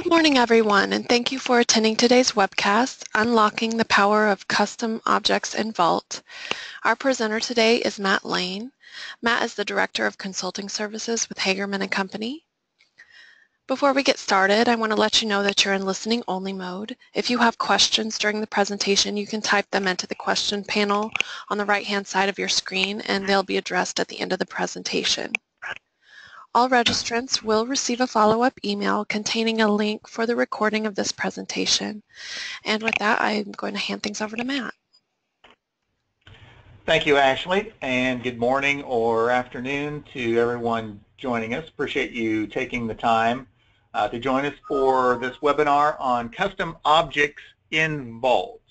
Good morning, everyone, and thank you for attending today's webcast, Unlocking the Power of Custom Objects in Vault. Our presenter today is Matt Lane. Matt is the Director of Consulting Services with Hagerman & Company. Before we get started, I want to let you know that you're in listening only mode. If you have questions during the presentation, you can type them into the question panel on the right-hand side of your screen, and they'll be addressed at the end of the presentation. All registrants will receive a follow-up email containing a link for the recording of this presentation. And with that, I'm going to hand things over to Matt. Thank you, Ashley, and good morning or afternoon to everyone joining us. Appreciate you taking the time to join us for this webinar on custom objects in Vault.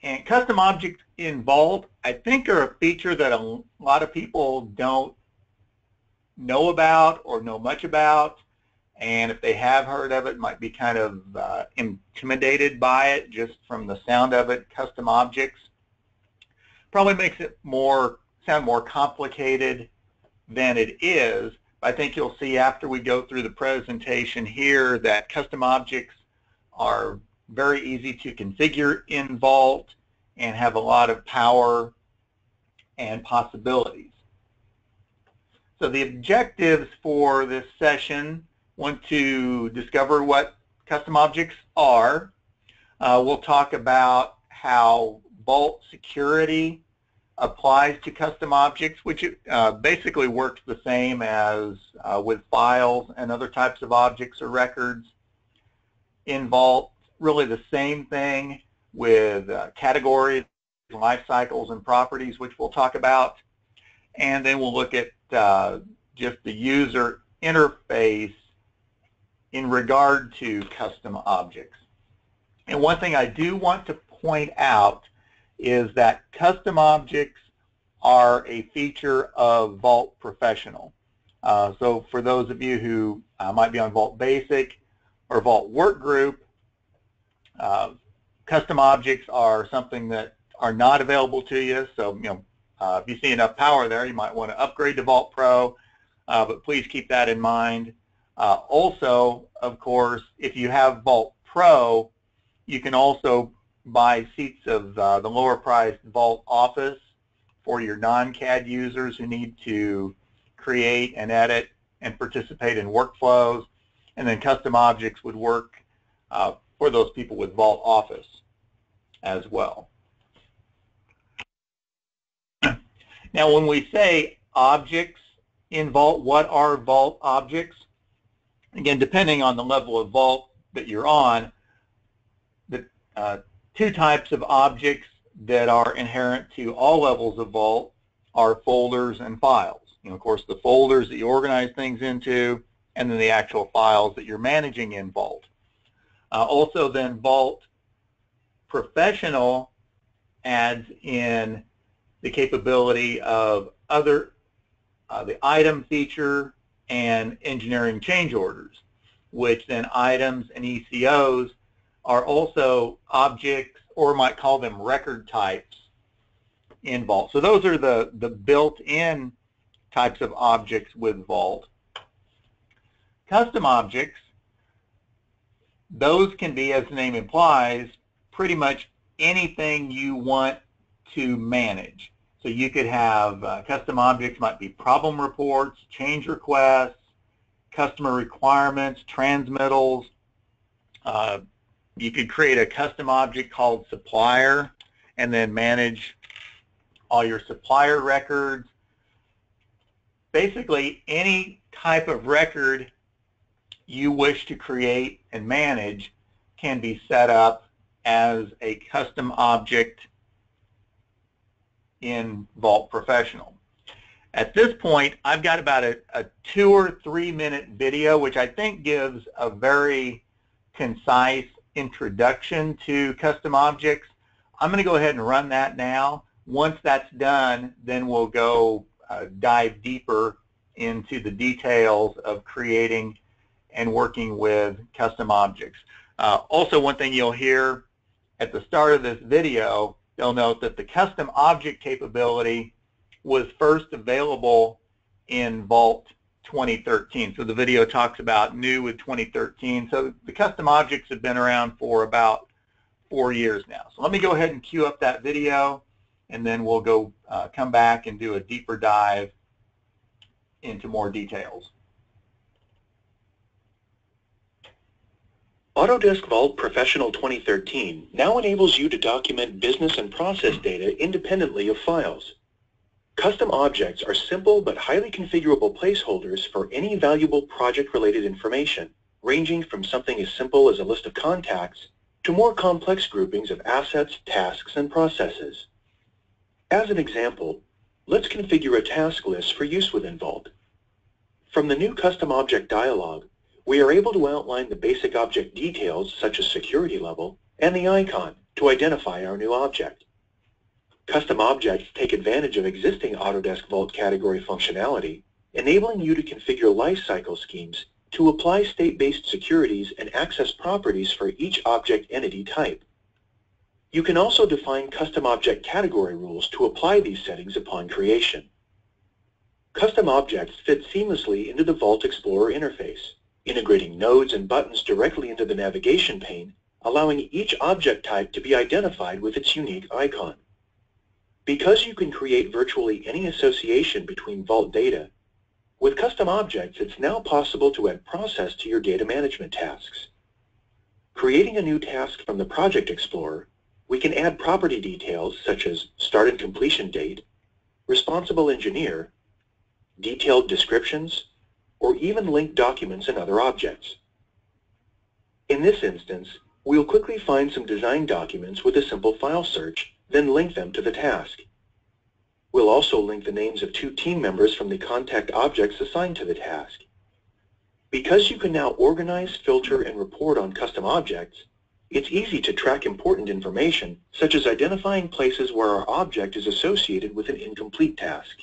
And custom objects in Vault, I think, are a feature that a lot of people don't know about or know much about, and if they have heard of it, might be kind of intimidated by it just from the sound of it. Custom objects probably makes it sound more complicated than it is. I think you'll see after we go through the presentation here that custom objects are very easy to configure in Vault and have a lot of power and possibilities. So the objectives for this session: want to discover what custom objects are. We'll talk about how Vault security applies to custom objects, which basically works the same as with files and other types of objects or records in Vault. Really the same thing with categories, life cycles, and properties, which we'll talk about. And then we'll look at just the user interface in regard to custom objects. And one thing I do want to point out is that custom objects are a feature of Vault Professional. So for those of you who might be on Vault Basic or Vault Workgroup, custom objects are something that are not available to you. So, if you see enough power there, you might want to upgrade to Vault Pro, but please keep that in mind. Also, of course, if you have Vault Pro, you can also buy seats of the lower priced Vault Office for your non-CAD users who need to create and edit and participate in workflows. And then custom objects would work for those people with Vault Office as well. Now, when we say objects in Vault, what are Vault objects? Again, depending on the level of Vault that you're on, the two types of objects that are inherent to all levels of Vault are folders and files. Of course, the folders that you organize things into, and then the actual files that you're managing in Vault. Also, then Vault Professional adds in the capability of the item feature and engineering change orders, which then items and ECOs are also objects, or might call them record types in Vault. So those are the built-in types of objects with Vault. Custom objects, those can be, as the name implies, pretty much anything you want to manage. So you could have custom objects might be problem reports, change requests, customer requirements, transmittals. You could create a custom object called supplier and then manage all your supplier records. Basically, any type of record you wish to create and manage can be set up as a custom object in Vault Professional. At this point, I've got about a 2 or 3 minute video, which I think gives a very concise introduction to custom objects. I'm going to go ahead and run that now. Once that's done, then we'll go dive deeper into the details of creating and working with custom objects. Also, one thing you'll hear at the start of this video, they'll note that the custom object capability was first available in Vault 2013. So the video talks about new with 2013. So the custom objects have been around for about 4 years now. So let me go ahead and queue up that video, and then we'll go come back and do a deeper dive into more details. Autodesk Vault Professional 2013 now enables you to document business and process data independently of files. Custom objects are simple but highly configurable placeholders for any valuable project-related information, ranging from something as simple as a list of contacts to more complex groupings of assets, tasks, and processes. As an example, let's configure a task list for use within Vault. From the new Custom Object dialog, we are able to outline the basic object details such as security level and the icon to identify our new object. Custom objects take advantage of existing Autodesk Vault category functionality, enabling you to configure lifecycle schemes to apply state-based securities and access properties for each object entity type. You can also define custom object category rules to apply these settings upon creation. Custom objects fit seamlessly into the Vault Explorer interface, integrating nodes and buttons directly into the navigation pane, allowing each object type to be identified with its unique icon. Because you can create virtually any association between Vault data, with custom objects it's now possible to add process to your data management tasks. Creating a new task from the Project Explorer, we can add property details such as start and completion date, responsible engineer, detailed descriptions, or even link documents and other objects. In this instance, we'll quickly find some design documents with a simple file search, then link them to the task. We'll also link the names of 2 team members from the contact objects assigned to the task. Because you can now organize, filter, and report on custom objects, it's easy to track important information, such as identifying places where our object is associated with an incomplete task.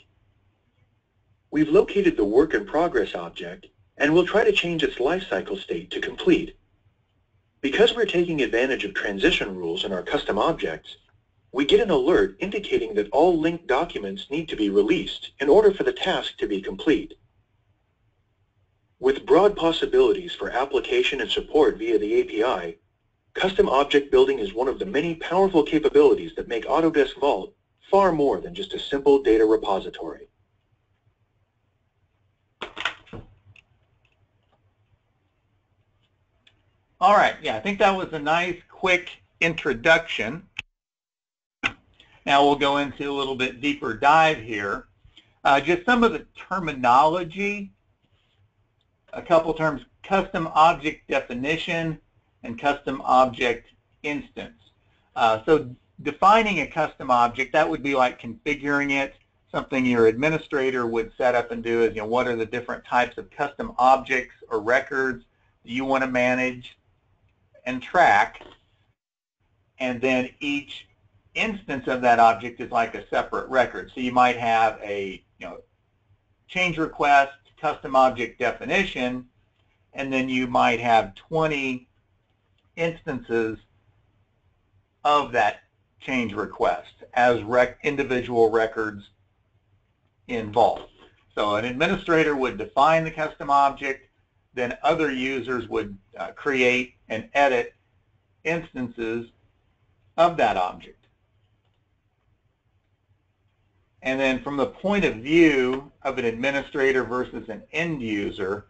We've located the Work in Progress object, and we'll try to change its lifecycle state to complete. Because we're taking advantage of transition rules in our custom objects, we get an alert indicating that all linked documents need to be released in order for the task to be complete. With broad possibilities for application and support via the API, custom object building is one of the many powerful capabilities that make Autodesk Vault far more than just a simple data repository. All right, yeah, I think that was a nice, quick introduction. Now we'll go into a little bit deeper dive here. Just some of the terminology, a couple terms, custom object definition and custom object instance. So defining a custom object, that would be like configuring it. Something your administrator would set up and do is, what are the different types of custom objects or records that you want to manage and track, and then each instance of that object is like a separate record. So you might have a change request, custom object definition, and then you might have 20 instances of that change request as individual records in Vault. So an administrator would define the custom object, then other users would create and edit instances of that object. And then from the point of view of an administrator versus an end user,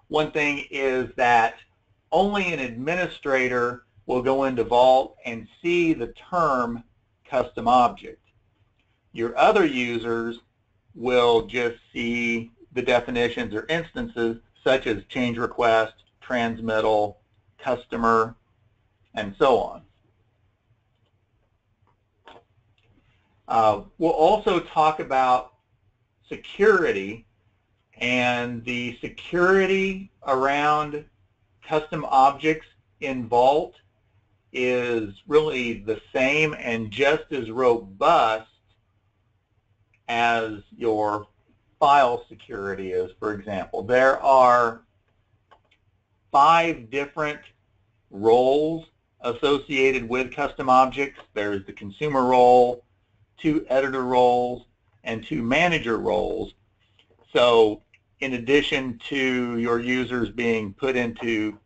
one thing is that only an administrator will go into Vault and see the term custom object. Your other users will just see the definitions or instances such as change request, transmittal, customer, and so on. We'll also talk about security, and the security around custom objects in Vault is really the same and just as robust as your file security is, for example. There are 5 different roles associated with custom objects. There's the consumer role, 2 editor roles, and 2 manager roles. So in addition to your users being put into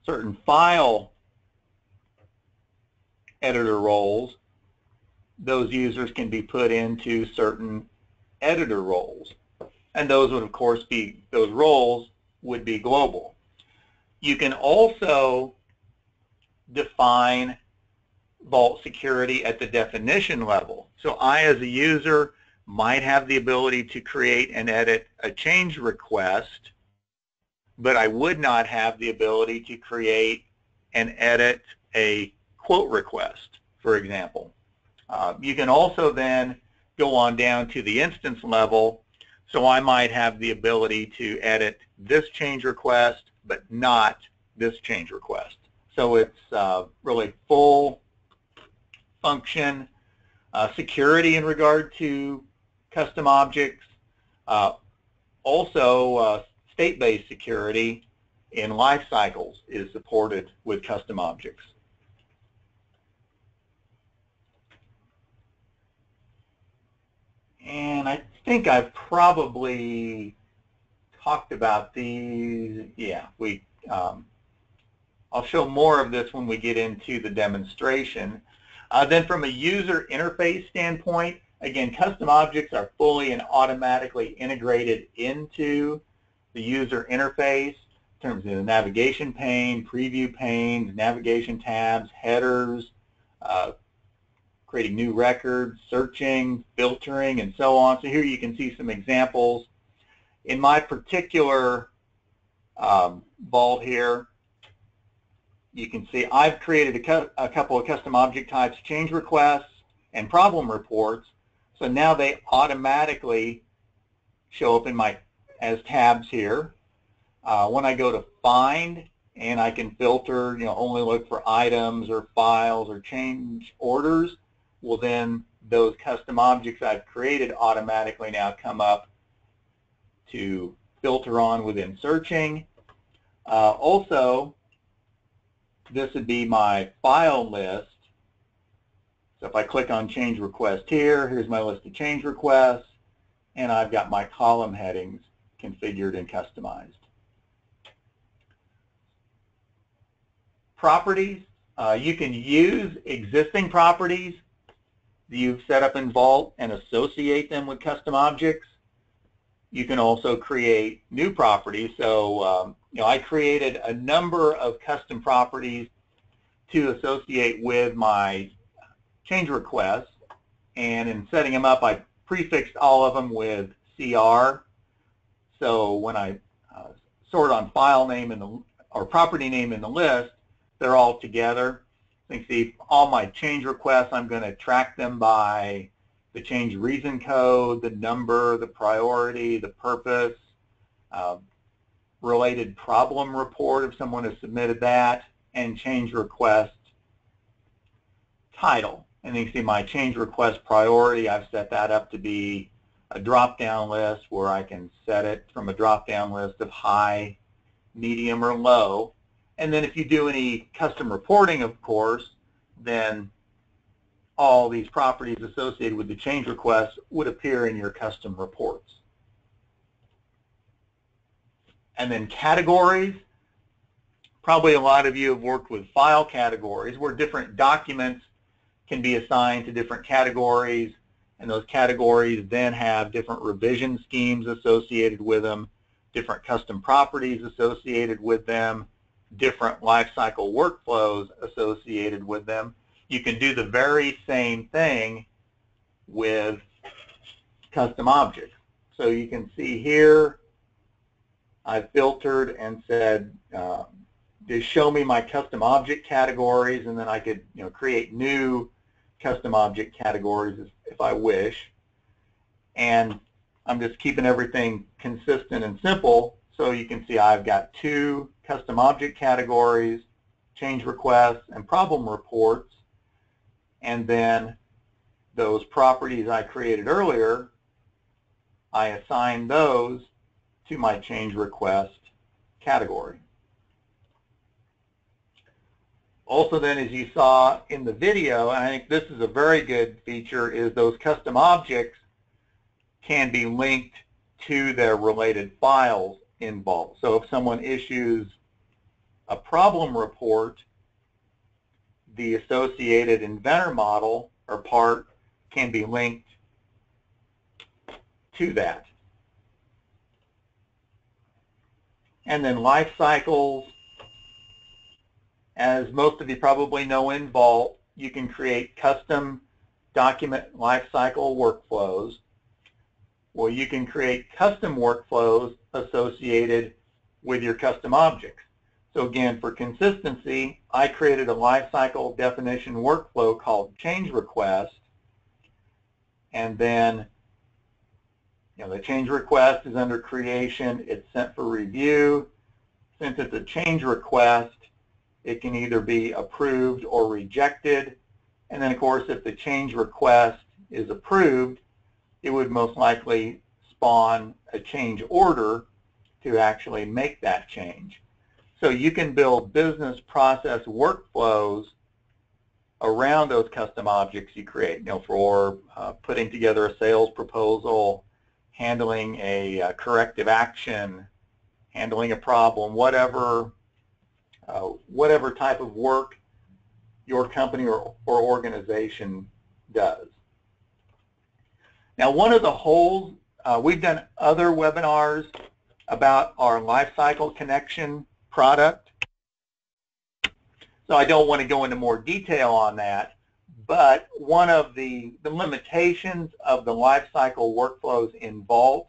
certain file editor roles, those users can be put into certain editor roles. And those would, of course, be, those roles would be global. You can also define Vault security at the definition level. So I, as a user, might have the ability to create and edit a change request, but I would not have the ability to create and edit a quote request, for example. You can also then go on down to the instance level. So I might have the ability to edit this change request, but not this change request. So it's really full function security in regard to custom objects. Also, state-based security in life cycles is supported with custom objects. And I think I've probably talked about these. Yeah, I'll show more of this when we get into the demonstration. Then from a user interface standpoint, again, custom objects are fully and automatically integrated into the user interface in terms of the navigation pane, preview panes, navigation tabs, headers, creating new records, searching, filtering, and so on. So here you can see some examples. In my particular Vault here, you can see I've created a couple of custom object types, change requests and problem reports. So now they automatically show up in my as tabs here. When I go to find, and I can filter, only look for items or files or change orders, well then those custom objects I've created automatically now come up to filter on within searching. Also, this would be my file list. So if I click on change request here, here's my list of change requests, and I've got my column headings configured and customized. Properties, you can use existing properties that you've set up in Vault and associate them with custom objects. You can also create new properties. So I created a number of custom properties to associate with my change requests, and in setting them up, I prefixed all of them with CR. So when I sort on file name or property name in the list, they're all together. You can see all my change requests, I'm going to track them by the change reason code, the number, the priority, the purpose, related problem report if someone has submitted that, and change request title. And you can see my change request priority, I've set that up to be a drop-down list where I can set it from a drop-down list of high, medium, or low. And then if you do any custom reporting, of course, then all these properties associated with the change request would appear in your custom reports. And then categories. Probably a lot of you have worked with file categories where different documents can be assigned to different categories, and those categories then have different revision schemes associated with them, different custom properties associated with them, different lifecycle workflows associated with them. You can do the very same thing with custom objects. So you can see here, I've filtered and said, just show me my custom object categories, and then I could create new custom object categories if I wish. And I'm just keeping everything consistent and simple. So you can see I've got 2 custom object categories, change requests, and problem reports. And then those properties I created earlier, I assign those to my change request category. Also then, as you saw in the video, and I think this is a very good feature, is those custom objects can be linked to their related files in Vault. So if someone issues a problem report, the associated inventor model or part can be linked to that. And then life cycles, as most of you probably know in Vault, you can create custom document lifecycle workflows. Well, you can create custom workflows associated with your custom objects. So again, for consistency, I created a lifecycle definition workflow called change request, and then the change request is under creation. It's sent for review. Since it's a change request, it can either be approved or rejected. And then, of course, if the change request is approved, it would most likely spawn a change order to actually make that change. So you can build business process workflows around those custom objects you create, for putting together a sales proposal, handling a corrective action, handling a problem, whatever type of work your company or organization does. Now, one of the holes, we've done other webinars about our Lifecycle Connection product, so I don't want to go into more detail on that, but one of the limitations of the Lifecycle Workflows in Vault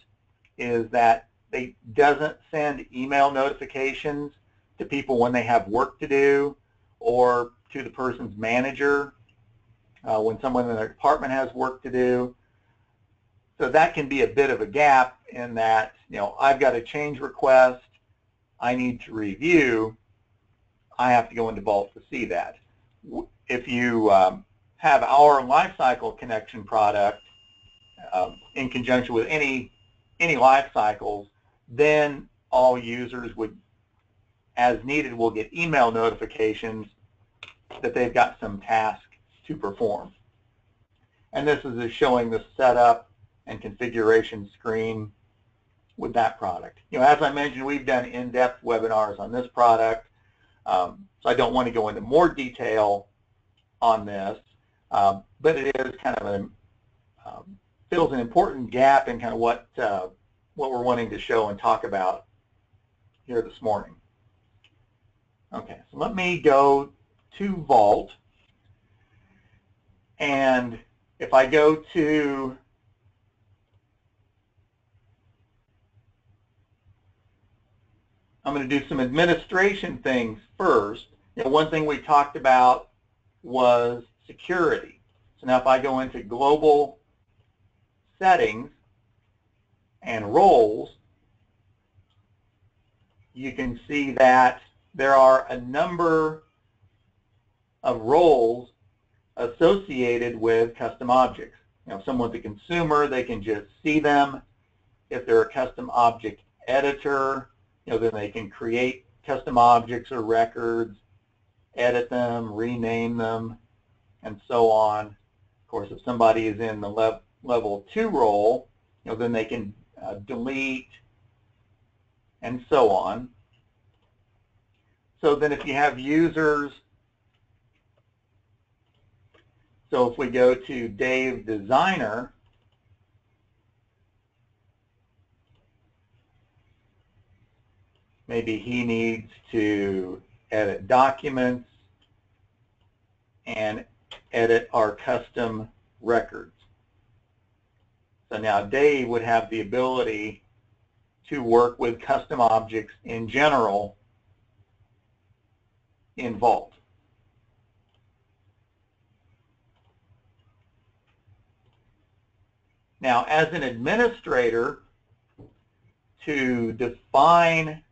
is that it doesn't send email notifications to people when they have work to do, or to the person's manager when someone in their department has work to do. So that can be a bit of a gap in that, I've got a change request I need to review. I have to go into Vault to see that. If you have our Lifecycle Connection product in conjunction with any life cycles, then all users would, as needed, will get email notifications that they've got some task to perform. And this is showing the setup and configuration screen with that product. As I mentioned, we've done in-depth webinars on this product, so I don't want to go into more detail on this, but it is kind of fills an important gap in kind of what we're wanting to show and talk about here this morning. Okay, so let me go to Vault, and if I go to I'm going to do some administration things first. One thing we talked about was security. So now if I go into global settings and roles, you can see that there are a number of roles associated with custom objects. If someone's a consumer, they can just see them. If they're a custom object editor, then they can create custom objects or records, edit them, rename them, and so on. Of course, if somebody is in the level 2 role, then they can delete and so on. So then if you have users, so if we go to Dave Designer, maybe he needs to edit documents and edit our custom records. So now Dave would have the ability to work with custom objects in general in Vault. Now, as an administrator, to define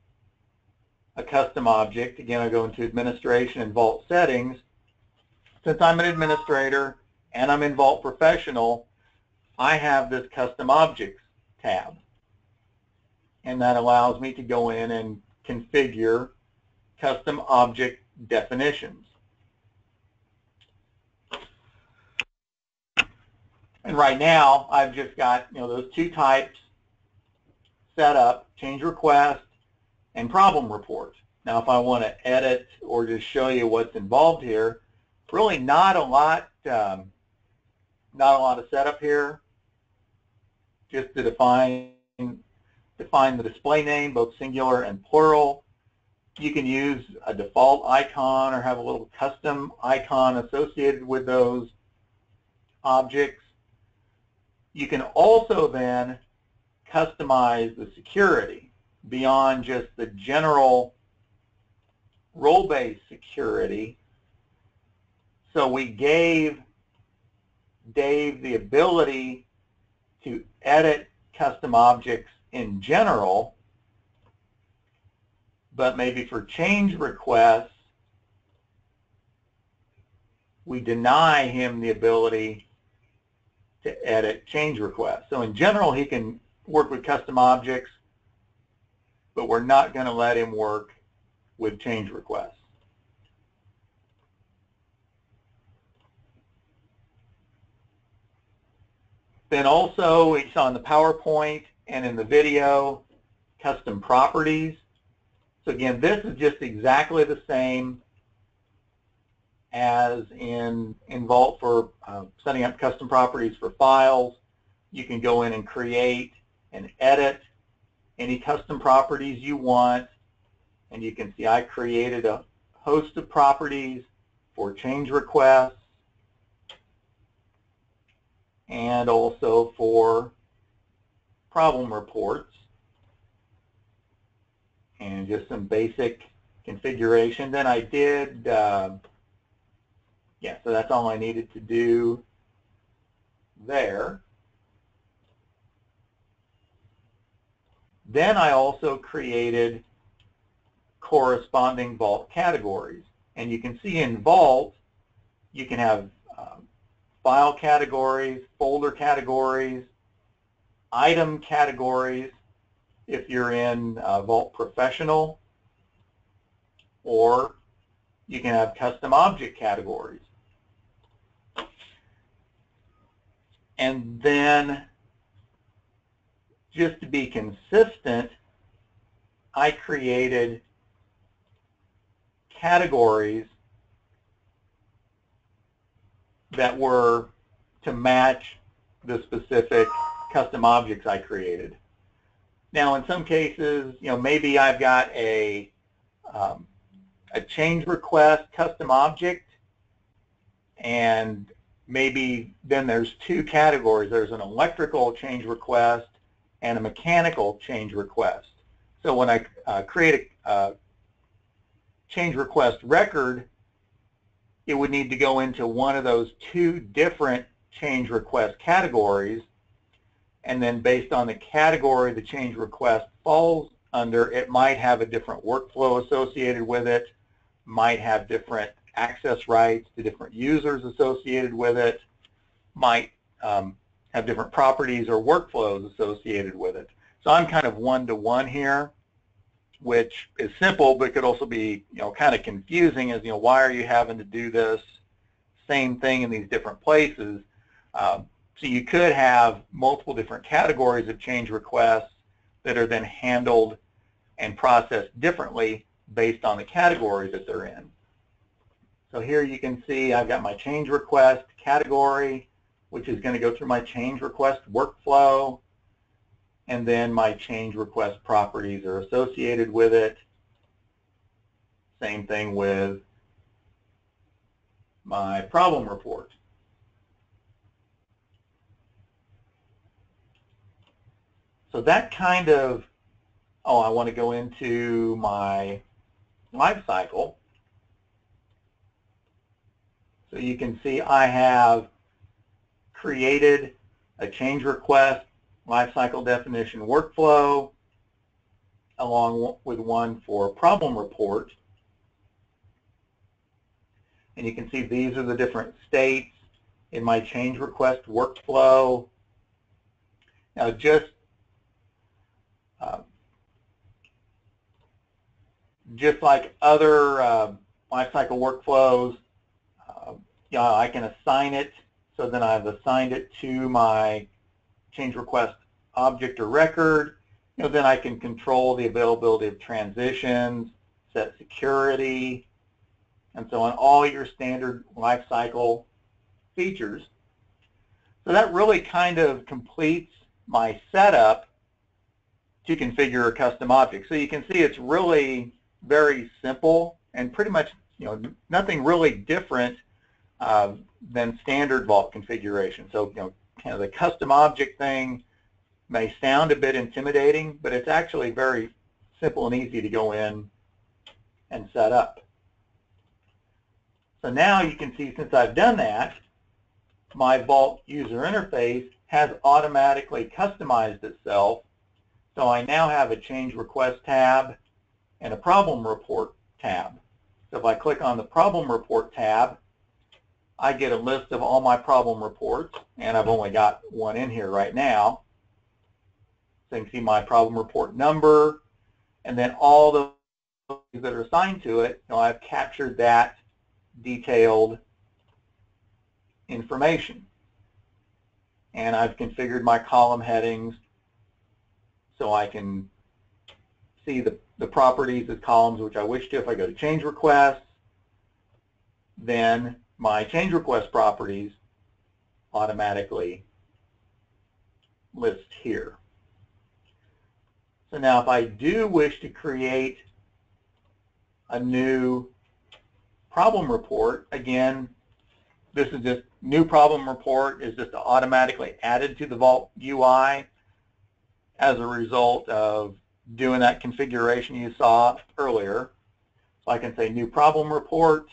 a custom object, again, I go into Administration and Vault Settings. Since I'm an administrator and I'm in Vault Professional, I have this Custom Objects tab. And that allows me to go in and configure custom object definitions. And right now, I've just got those two types set up: change request and problem report. Now, if I want to edit or just show you what's involved here, really not a lot of setup here. Just to define the display name, both singular and plural. You can use a default icon or have a little custom icon associated with those objects. You can also then customize the security beyond just the general role-based security. So we gave Dave the ability to edit custom objects in general, but maybe for change requests, we deny him the ability to edit change requests. So in general, he can work with custom objects, but we're not going to let him work with change requests. Then also, we saw in the PowerPoint and in the video, custom properties. So again, this is just exactly the same as in Vault for setting up custom properties for files. You can go in and create and edit any custom properties you want. And you can see I created a host of properties for change requests and also for problem reports, and just some basic configuration. Then I did, so that's all I needed to do there. Then I also created corresponding Vault categories. And you can see in Vault, you can have file categories, folder categories, item categories if you're in Vault Professional, or you can have custom object categories. And then, just to be consistent, I created categories that were to match the specific custom objects I created. Now, in some cases, maybe I've got a change request custom object, and maybe then there's two categories. There's an electrical change request and a mechanical change request. So when I create a change request record, it would need to go into one of those two different change request categories, and then based on the category the change request falls under, it might have a different workflow associated with it, might have different access rights to different users associated with it, might have different properties or workflows associated with it. So I'm kind of one-to-one here, which is simple, but could also be kind of confusing as why are you having to do this same thing in these different places? So you could have multiple different categories of change requests that are then handled and processed differently based on the category that they're in. So here you can see I've got my change request category, which is going to go through my change request workflow, and then my change request properties are associated with it. Same thing with my problem report. So that kind of, I want to go into my lifecycle. So you can see I have created a change request lifecycle definition workflow along with one for problem report. And you can see these are the different states in my change request workflow. Now just like other lifecycle workflows, I can assign it So then I've assigned it to my change request object or record. Then I can control the availability of transitions, set security, and so on, all your standard lifecycle features. So that really kind of completes my setup to configure a custom object. So you can see it's really very simple and pretty much nothing really different than standard Vault configuration. So kind of the custom object thing may sound a bit intimidating, but it's actually very simple and easy to go in and set up. So now you can see, since I've done that, my Vault user interface has automatically customized itself. So I now have a change request tab and a problem report tab. So if I click on the problem report tab, I get a list of all my problem reports, and I've only got one in here right now. So you can see my problem report number, and then all the that are assigned to it, I've captured that detailed information. And I've configured my column headings so I can see the properties as columns which I wish to. If I go to change requests, then my change request properties automatically list here. So now if I do wish to create a new problem report, again, this is just new problem report is just automatically added to the Vault UI as a result of doing that configuration you saw earlier. So I can say new problem report.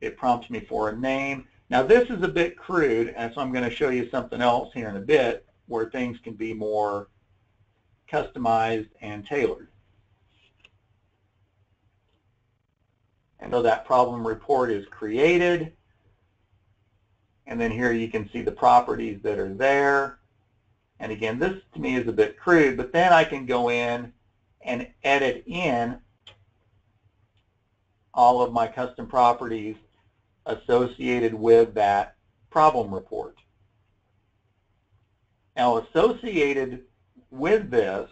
It prompts me for a name. Now this is a bit crude, and so I'm going to show you something else here in a bit where things can be more customized and tailored. And so that problem report is created, and then here you can see the properties that are there. And again, this to me is a bit crude, but then I can go in and edit in all of my custom properties associated with that problem report. Now, associated with this,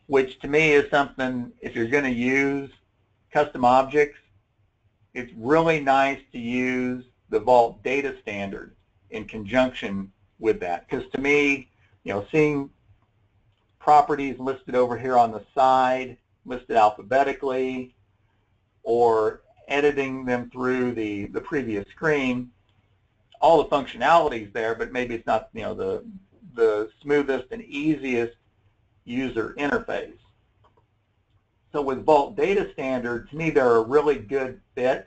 which to me is something, if you're going to use custom objects, it's really nice to use the Vault data standard in conjunction with that. Because to me, seeing properties listed over here on the side, listed alphabetically, or editing them through the previous screen, all the functionality is there, but maybe it's not the smoothest and easiest user interface. So with Vault Data Standard, to me, they're a really good fit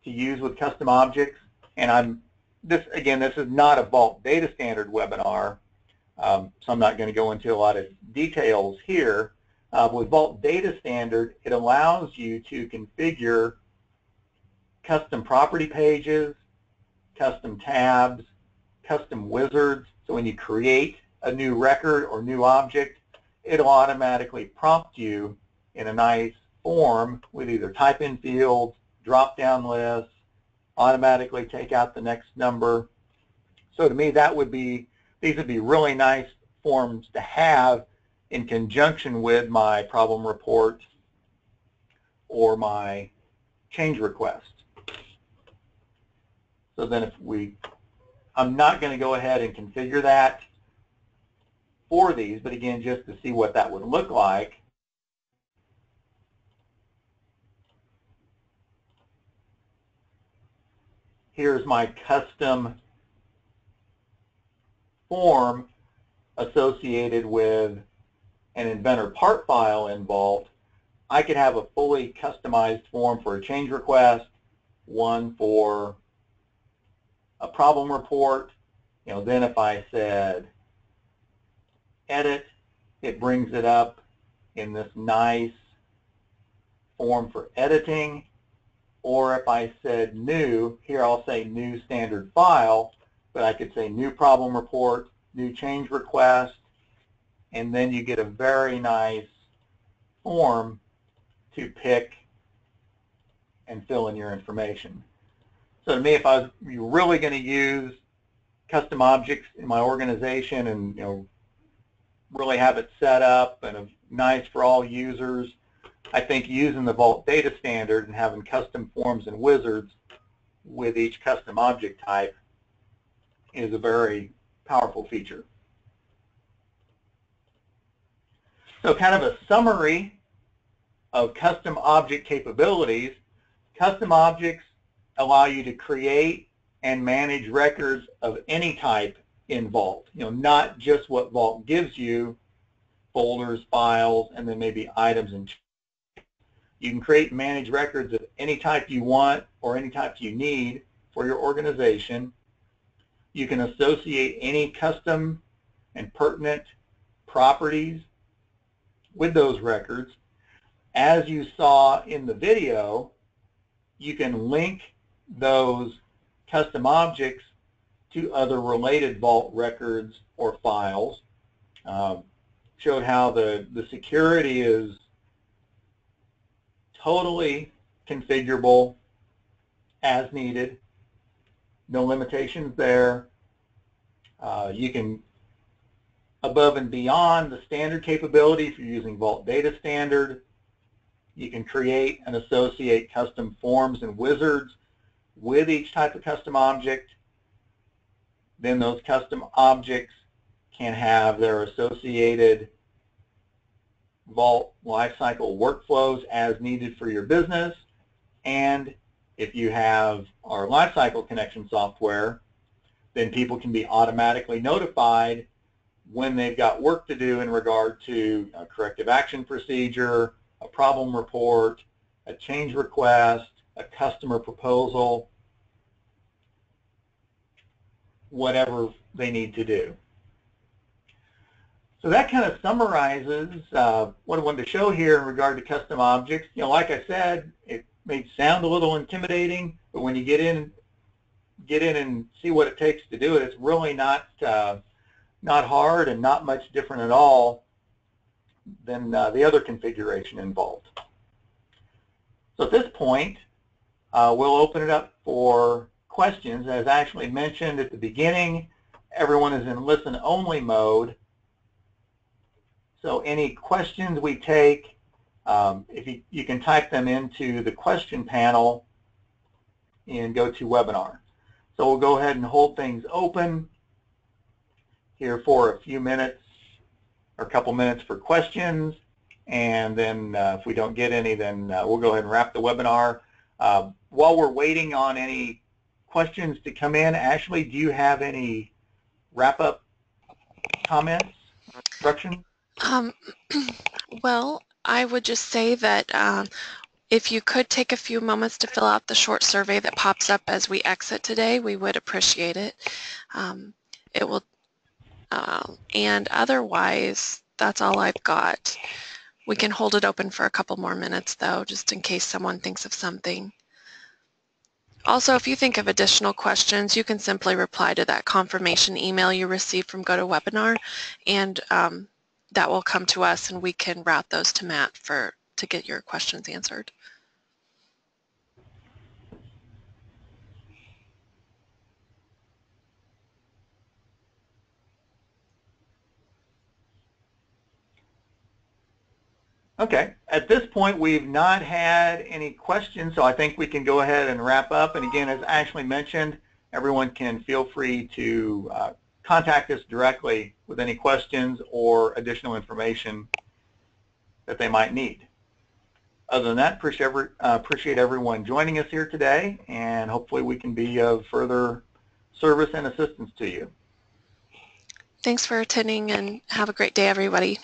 to use with custom objects. And this is not a Vault Data Standard webinar, so I'm not going to go into a lot of details here. With Vault Data Standard, it allows you to configure custom property pages, custom tabs, custom wizards. So when you create a new record or new object, it'll automatically prompt you in a nice form with either type-in fields, drop-down lists, automatically take out the next number. So to me, these would be really nice forms to have in conjunction with my problem report or my change request. So then I'm not going to go ahead and configure that for these, but again, just to see what that would look like. Here's my custom form associated with an inventor part file in Vault. I could have a fully customized form for a change request, one for a problem report. Then if I said edit, it brings it up in this nice form for editing. Or if I said new, here I'll say new standard file, but I could say new problem report, new change request, and then you get a very nice form to pick and fill in your information. So to me, if I was really going to use custom objects in my organization and really have it set up and nice for all users, I think using the Vault data standard and having custom forms and wizards with each custom object type is a very powerful feature. So kind of a summary of custom object capabilities. Custom objects allow you to create and manage records of any type in Vault. Not just what Vault gives you, folders, files, and then maybe items and you can create and manage records of any type you want or any type you need for your organization. You can associate any custom and pertinent properties with those records. As you saw in the video, you can link those custom objects to other related Vault records or files. Showed how the security is totally configurable as needed. No limitations there. You can, above and beyond the standard capability, if you're using Vault Data Standard, you can create and associate custom forms and wizards with each type of custom object. Then those custom objects can have their associated Vault Lifecycle Workflows as needed for your business. And if you have our Lifecycle Connection software, then people can be automatically notified when they've got work to do in regard to a corrective action procedure, a problem report, a change request, a customer proposal, whatever they need to do. So that kind of summarizes what I wanted to show here in regard to custom objects. Like I said, it may sound a little intimidating, but when you get in and see what it takes to do it, it's really not hard and not much different at all than the other configuration in Vault. So at this point, we'll open it up for questions. As Ashley mentioned at the beginning, everyone is in listen-only mode. So any questions we take, if you can type them into the question panel in GoToWebinar. So we'll go ahead and hold things open here for a few minutes or a couple minutes for questions, and then if we don't get any, then we'll go ahead and wrap the webinar. While we're waiting on any questions to come in, Ashley, do you have any wrap-up comments, instructions? Well, I would just say that if you could take a few moments to fill out the short survey that pops up as we exit today, we would appreciate it. It will, and otherwise, that's all I've got. We can hold it open for a couple more minutes, though, just in case someone thinks of something. Also, if you think of additional questions, you can simply reply to that confirmation email you received from GoToWebinar, and that will come to us, and we can route those to Matt to get your questions answered. Okay, at this point we've not had any questions, so I think we can go ahead and wrap up. And again, as Ashley mentioned, everyone can feel free to contact us directly with any questions or additional information that they might need. Other than that, appreciate everyone joining us here today, and hopefully we can be of further service and assistance to you. Thanks for attending, and have a great day, everybody.